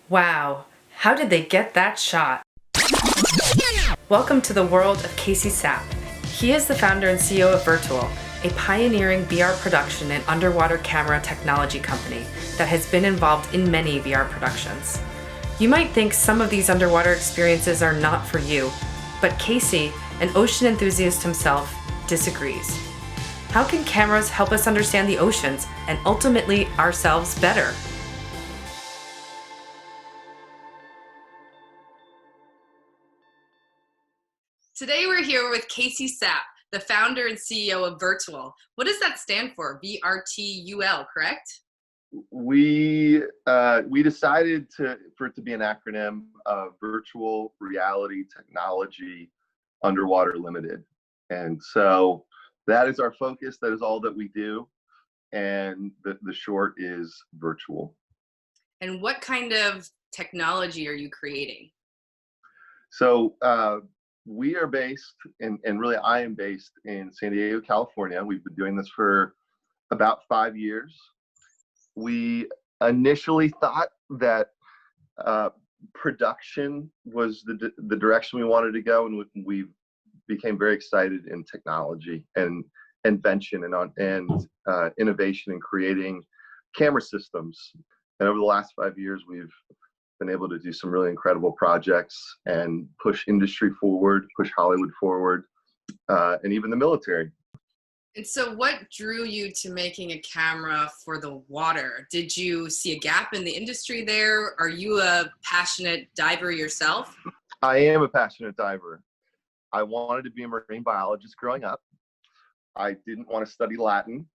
Wow, how did they get that shot? Welcome to the world of Casey Sapp. He is the founder and CEO of VRTUL, a pioneering VR production and underwater camera technology company that has been involved in many VR productions. You might think some of these underwater experiences are not for you, but Casey, an ocean enthusiast himself, disagrees. How can cameras help us understand the oceans and ultimately ourselves better? Today we're here with Casey Sapp, the founder and CEO of VRTUL. What does that stand for? VRTUL, correct? We decided for it to be an acronym of Virtual Reality Technology Underwater Limited, and so that is our focus. That is all that we do, and the short is VRTUL. And what kind of technology are you creating? So we are based, and really I am based in San Diego, California. We've been doing this for about 5 years. We initially thought that production was the direction we wanted to go, and we became very excited in technology and invention and innovation in creating camera systems. And over the last 5 years, we've been able to do some really incredible projects and push industry forward, push Hollywood forward, and even the military. And so what drew you to making a camera for the water? Did you see a gap in the industry there? Are you a passionate diver yourself? I am a passionate diver. I wanted to be a marine biologist growing up. I didn't want to study Latin.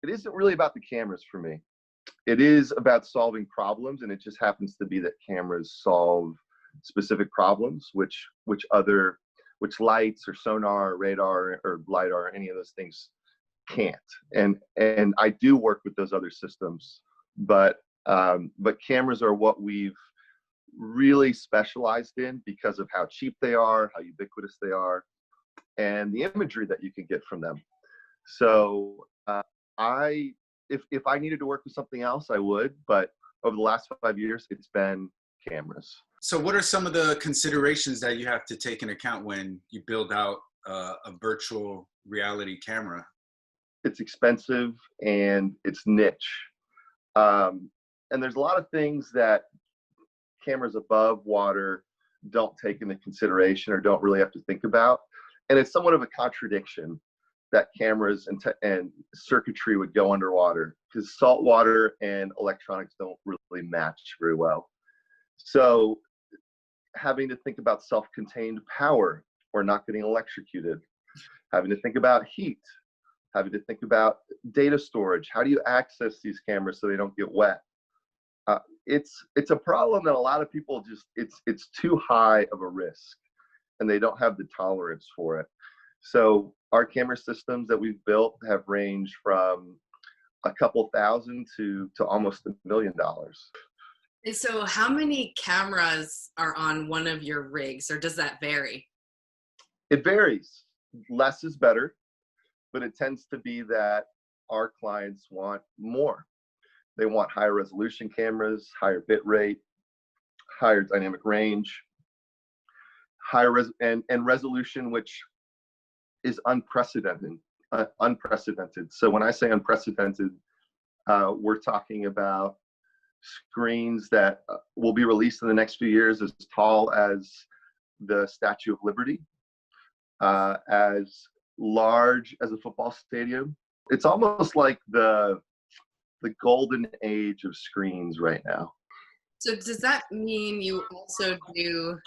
It isn't really about the cameras for me. It is about solving problems, and it just happens to be that cameras solve specific problems, which lights or sonar or radar or LiDAR or any of those things can't. And I do work with those other systems, but cameras are what we've really specialized in because of how cheap they are, how ubiquitous they are, and the imagery that you can get from them. So if I needed to work with something else, I would, but over the last 5 years, it's been cameras. So what are some of the considerations that you have to take into account when you build out a virtual reality camera? It's expensive and it's niche. And there's a lot of things that cameras above water don't take into consideration or don't really have to think about. And it's somewhat of a contradiction that cameras and circuitry would go underwater, because salt water and electronics don't really match very well. So having to think about self-contained power or not getting electrocuted, having to think about heat, having to think about data storage. How do you access these cameras so they don't get wet? It's a problem that a lot of people it's too high of a risk, and they don't have the tolerance for it. So our camera systems that we've built have ranged from a couple thousand to almost $1 million. And so how many cameras are on one of your rigs, or does that vary? It varies. Less is better, but it tends to be that our clients want more. They want higher resolution cameras, higher bit rate, higher dynamic range, higher resolution, which is unprecedented. So when I say unprecedented, we're talking about screens that will be released in the next few years as tall as the Statue of Liberty, as large as a football stadium. It's almost like the golden age of screens right now. So does that mean you also do,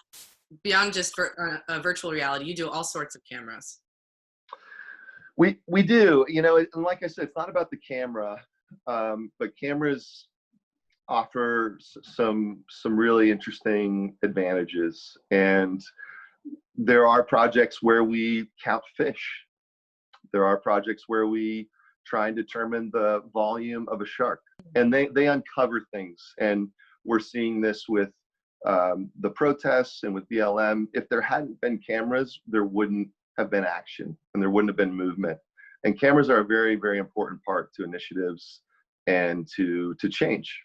beyond just virtual reality, you do all sorts of cameras? We do, and like I said, it's not about the camera, but cameras offer some really interesting advantages. And there are projects where we count fish. There are projects where we try and determine the volume of a shark, and they uncover things. And we're seeing this with the protests and with BLM. If there hadn't been cameras, there wouldn't have been action and there wouldn't have been movement. And cameras are a very, very important part to initiatives and to change.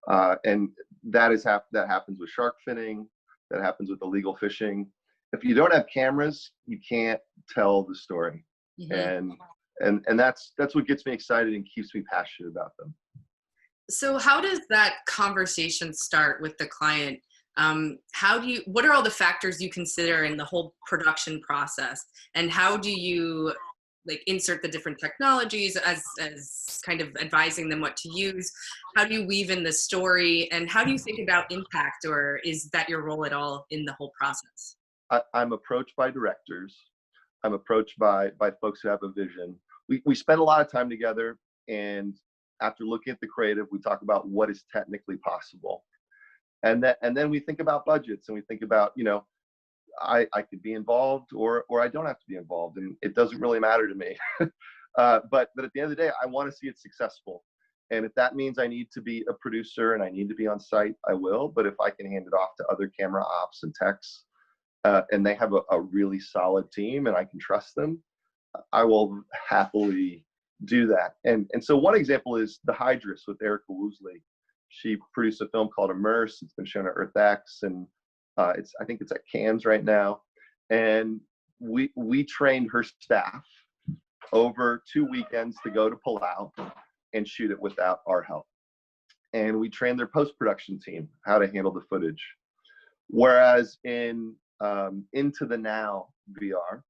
And that happens with shark finning, that happens with illegal fishing. If you don't have cameras, you can't tell the story. Mm-hmm. And that's what gets me excited and keeps me passionate about them. So how does that conversation start with the client? What are all the factors you consider in the whole production process? And how do you like insert the different technologies as kind of advising them what to use? How do you weave in the story? And how do you think about impact, or is that your role at all in the whole process? I'm approached by directors. I'm approached by folks who have a vision. We spend a lot of time together, and after looking at the creative, we talk about what is technically possible. And then we think about budgets, and we think about, I could be involved or I don't have to be involved, and it doesn't really matter to me. But at the end of the day, I want to see it successful. And if that means I need to be a producer and I need to be on site, I will. But if I can hand it off to other camera ops and techs, and they have a really solid team and I can trust them, I will happily do that. And so one example is The Hydrus with Erica Woosley. She produced a film called Immerse. It's been shown at EarthX, and I think it's at Cannes right now. And we trained her staff over 2 weekends to go to Palau and shoot it without our help. And we trained their post-production team how to handle the footage. Whereas in Into the Now VR,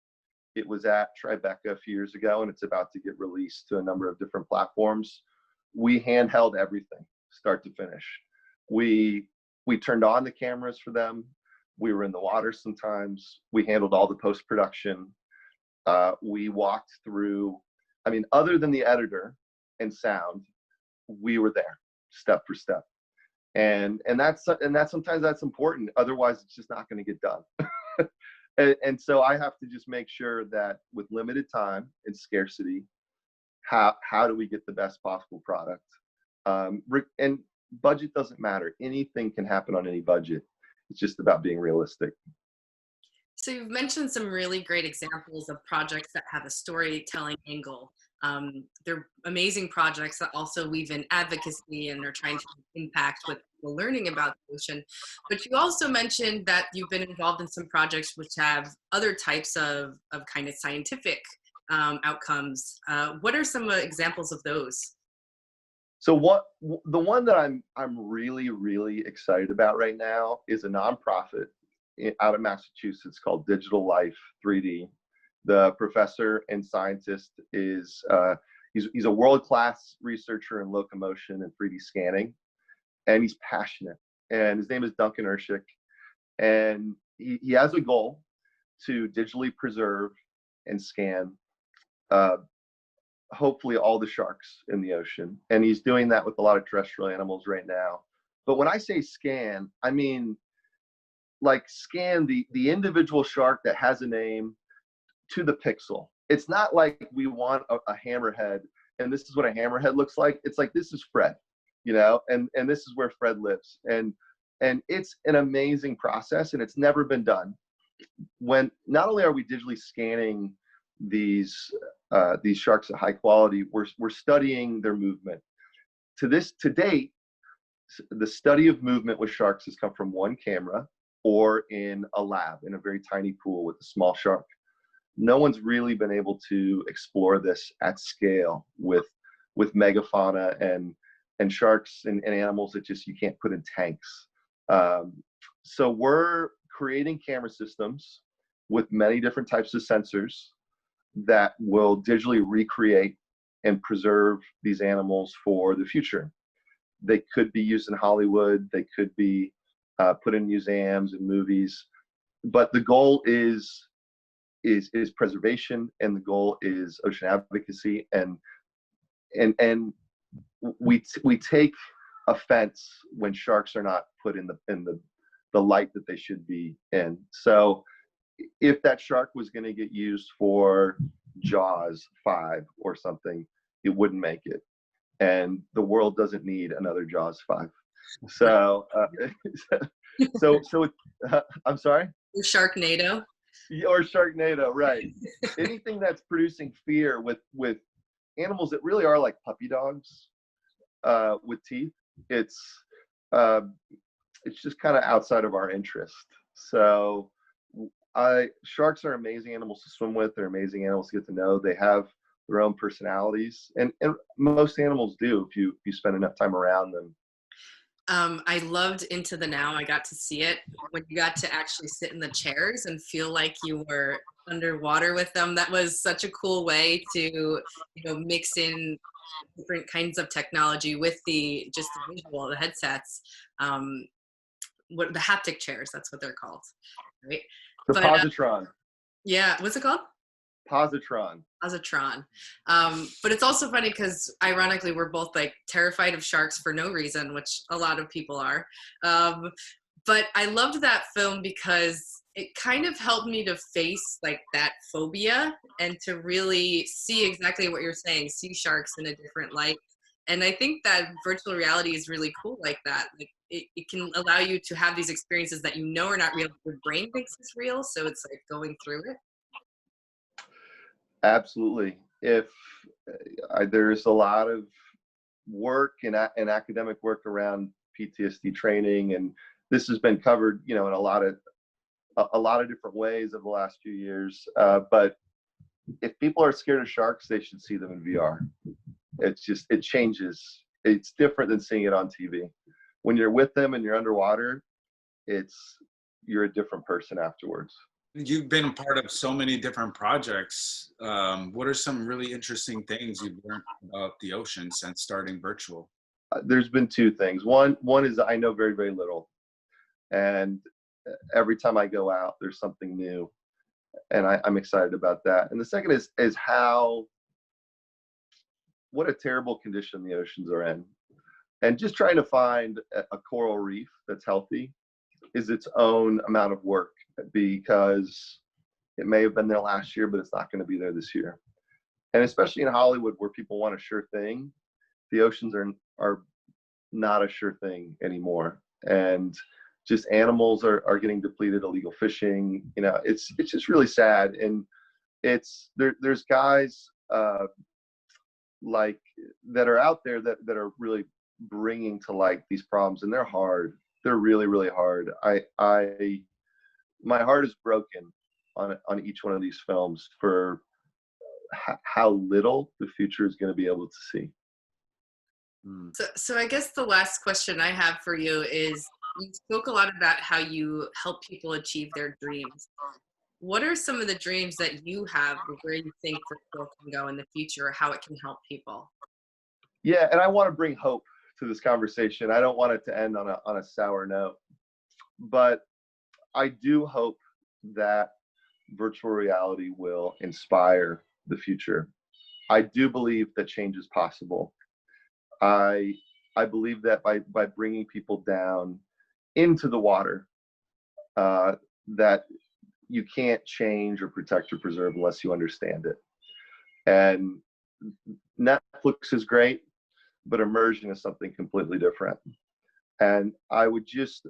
it was at Tribeca a few years ago, and it's about to get released to a number of different platforms. We handheld everything, start to finish. We turned on the cameras for them. We were in the water sometimes. We handled all the post-production. We walked through, other than the editor and sound, we were there step for step. And that's sometimes that's important. Otherwise, it's just not going to get done. And so I have to just make sure that with limited time and scarcity, how do we get the best possible product? And budget doesn't matter. Anything can happen on any budget. It's just about being realistic. So you've mentioned some really great examples of projects that have a storytelling angle. They're amazing projects that also weave in advocacy and are trying to impact what people learning about the ocean. But you also mentioned that you've been involved in some projects which have other types of kind of scientific outcomes. What are some examples of those? So the one that I'm really, really excited about right now is a nonprofit out of Massachusetts called Digital Life 3D. The professor and scientist is he's a world-class researcher in locomotion and 3D scanning, and he's passionate. And his name is Duncan Urshik, and he has a goal to digitally preserve and scan hopefully all the sharks in the ocean. And he's doing that with a lot of terrestrial animals right now. But when I say scan, I mean like scan the individual shark that has a name to the pixel. It's not like we want a hammerhead and this is what a hammerhead looks like. It's like, this is Fred, and this is where Fred lives. And it's an amazing process, and it's never been done. When not only are we digitally scanning these sharks at high quality, we're studying their movement. To date, the study of movement with sharks has come from one camera or in a lab in a very tiny pool with a small shark. No one's really been able to explore this at scale with megafauna and sharks and animals that just you can't put in tanks. So we're creating camera systems with many different types of sensors that will digitally recreate and preserve these animals for the future. They could be used in Hollywood. They could be put in museums and movies. But the goal is preservation, and the goal is ocean advocacy. And we take offense when sharks are not put in the light that they should be in. So if that shark was going to get used for Jaws 5 or something, it wouldn't make it. And the world doesn't need another Jaws 5. So, I'm sorry? Sharknado. Or Sharknado, right. Anything that's producing fear with animals that really are like puppy dogs with teeth. It's it's just kind of outside of our interest. So sharks are amazing animals to swim with. They're amazing animals to get to know. They have their own personalities, and most animals do if you spend enough time around them. I loved Into the Now. I got to see it when you got to actually sit in the chairs and feel like you were underwater with them. That was such a cool way to, mix in different kinds of technology with the visual, the headsets. What the haptic chairs? That's what they're called, right? The But Positron. yeah, what's it called? Positron. Positron. But it's also funny because ironically, we're both like terrified of sharks for no reason, which a lot of people are. But I loved that film because it kind of helped me to face like that phobia and to really see exactly what you're saying, see sharks in a different light. And I think that virtual reality is really cool like that. Like it can allow you to have these experiences that are not real, your brain thinks it's real. So it's like going through it. Absolutely. If there's a lot of work and academic work around PTSD training, and this has been covered, in a lot of different ways over the last few years. But if people are scared of sharks, they should see them in VR. It changes. It's different than seeing it on TV. When you're with them and you're underwater, you're a different person afterwards. You've been a part of so many different projects. What are some really interesting things you've learned about the ocean since starting VRTUL? There's been two things. One is I know very, very little. And every time I go out, there's something new. And I'm excited about that. And the second is what a terrible condition the oceans are in. And just trying to find a coral reef that's healthy is its own amount of work, because it may have been there last year, but it's not going to be there this year. And especially in Hollywood, where people want a sure thing, the oceans are not a sure thing anymore. And just animals are getting depleted, illegal fishing, it's just really sad. And there's guys like that are out there that are really bringing to light these problems, and they're hard. They're really, really hard. My heart is broken on each one of these films for how little the future is going to be able to see. So I guess the last question I have for you is, you spoke a lot about how you help people achieve their dreams. What are some of the dreams that you have, where you think VRTUL can go in the future, or how it can help people? Yeah, and I want to bring hope to this conversation. I don't want it to end on a sour note, but I do hope that virtual reality will inspire the future. I do believe that change is possible. I believe that by bringing people down into the water, that you can't change or protect or preserve unless you understand it. And Netflix is great, but immersion is something completely different. And I would just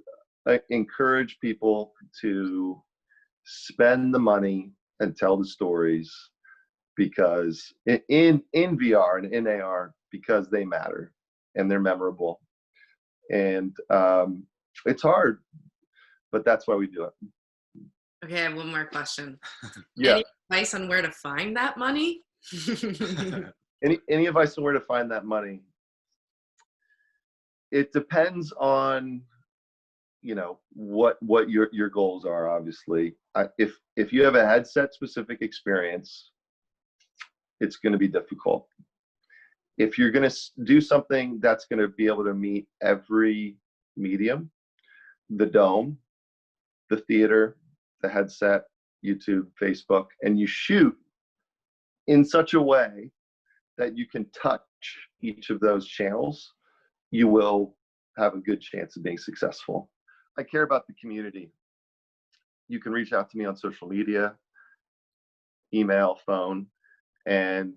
encourage people to spend the money and tell the stories, because in VR and in AR, because they matter and they're memorable. And it's hard, but that's why we do it. Okay, I have one more question. Yeah. Any advice on where to find that money? Any advice on where to find that money? It depends on, what your goals are. Obviously, if you have a headset specific experience, it's going to be difficult. If you're going to do something that's going to be able to meet every medium, the dome, the theater, the headset, YouTube, Facebook, and you shoot in such a way that you can touch each of those channels, you will have a good chance of being successful. I care about the community. You can reach out to me on social media, email, phone, and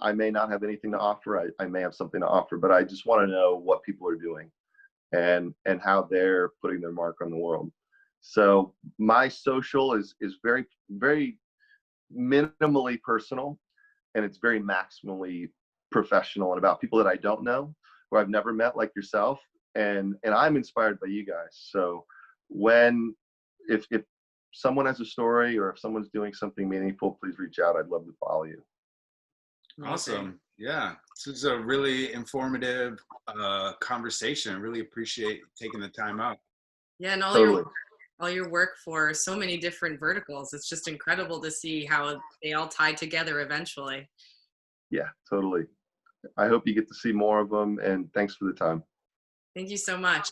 I may not have anything to offer. I may have something to offer, but I just want to know what people are doing and how they're putting their mark on the world. So my social is very, very minimally personal, and it's very maximally professional and about people that I don't know, who I've never met, like yourself. and I'm inspired by you guys. So when, if someone has a story or if someone's doing something meaningful, please reach out. I'd love to follow you. Awesome. Yeah, this is a really informative conversation. I really appreciate taking the time out. Yeah, and Totally. all your work for so many different verticals. It's just incredible to see how they all tie together eventually. Yeah, totally. I hope you get to see more of them, and thanks for the time. Thank you so much.